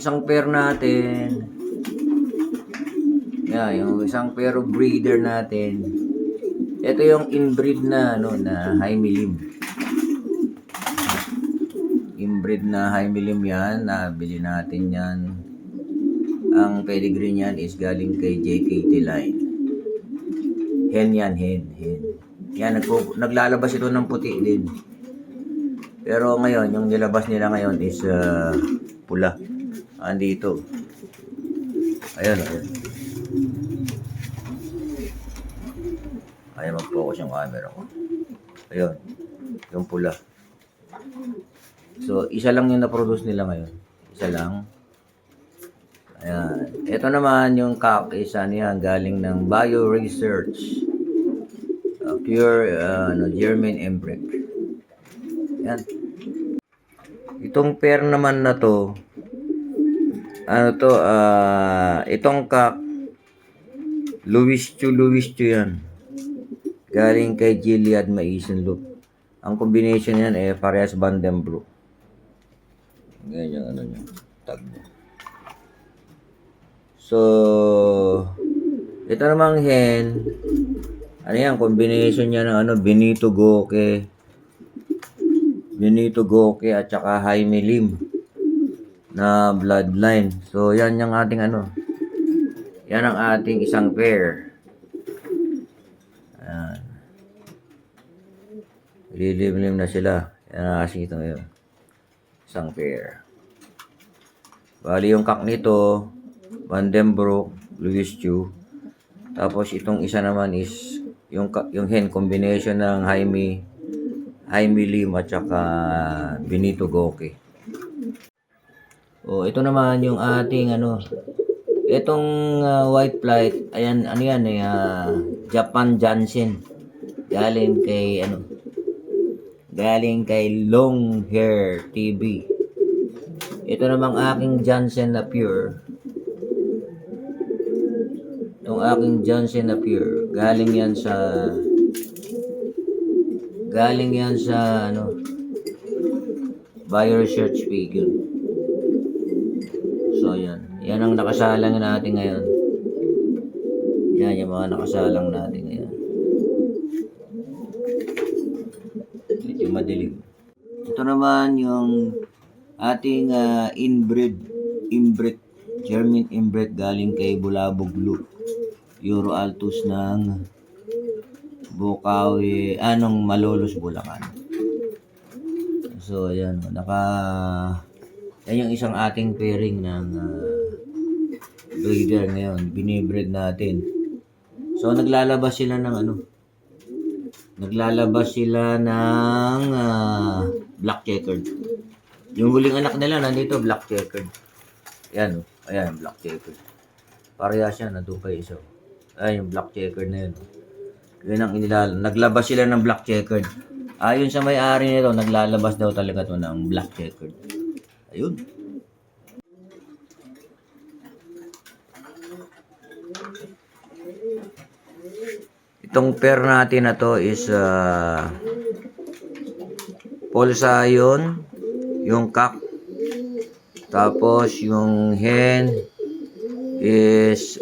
isang pair natin. Yan, yung isang pair of breeder natin. Ito yung inbreed na na high milim. Inbreed na high milim yan, nabili natin yan. Ang pedigree niyan is galing kay JKT Line. Hen yan, hen. Yan, naglalabas ito ng puti din. Pero ngayon, yung nilabas nila ngayon is pula. Andito. Ayun. Ayaw mag-focus yung camera ko. Ayun. Yung pula. So, isa lang yung na-produce nila ngayon. Isa lang. Ayan. Ito naman yung cock is galing ng Bio Research. Pure German Embrek. Ayan. Itong pair naman na to, itong cock, Louis Chu yan. Galing kay Gilead Maison Loop. Ang combination niyan parehas Vandenbroek. Ganyan yung niya, tag niya. So, ito namang hen, combination niya ng Benito Goke at saka Jaime Lim na bloodline. So, yan yung ating yan ang ating isang pair. Ayan. Lilim-lim na sila. Yan ang ating ito ngayon. Isang pair. Bali yung kak nito, Vandenbroek, Louis Chu. Tapos itong isa naman is yung hen combination ng Jaime Lim at saka Benito Goke. Oh, ito naman yung ating itong white flight, ayan, Japan Jansen. Galing kay Long Hair TV. Ito namang aking Jansen na pure. Itong aking Jansen na pure, galing yan sa Bio Research figure. So, yan. Yan ang nakasalang natin ngayon. Yan yung mga nakasalang natin ngayon. Medyo madilim. Ito naman yung ating inbred German inbred galing kay Bulabog Blue. Euro Altus ng Bukawi, Malolos, Bulacan. So, ayan. Yan yung isang ating pairing ng breeder ngayon. Binibreed natin. So, naglalabas sila ng black checkered. Yung huling anak nila nandito, black checkered. Ayan, ayan, black checkered. Parehas yan, nandun pa isa. Ayan, yung black checkered na yun. Yun ang naglabas sila ng black checkered. Ayon sa may-ari nito, naglalabas daw talaga to ng black checkered. Ayun. Itong pair natin na to is Polsayon, yung cock. Tapos yung hen is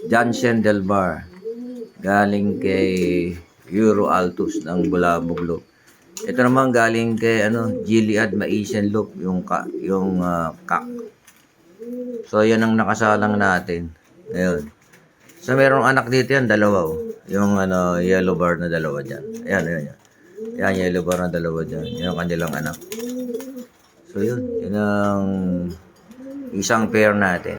Jansen Del Bar. Galing kay Euro Altus ng Bulabog Loop. Ito naman galing kay Gilead Maison Loop, yung cock. So yan ang nakasalang natin. Ayun. So merong anak dito yan, dalawa. Yung yellow bar na dalawa diyan. Ayan. Yan yellow bar na dalawa diyan. Yan ang kanilang anak. So yun ang isang pair natin.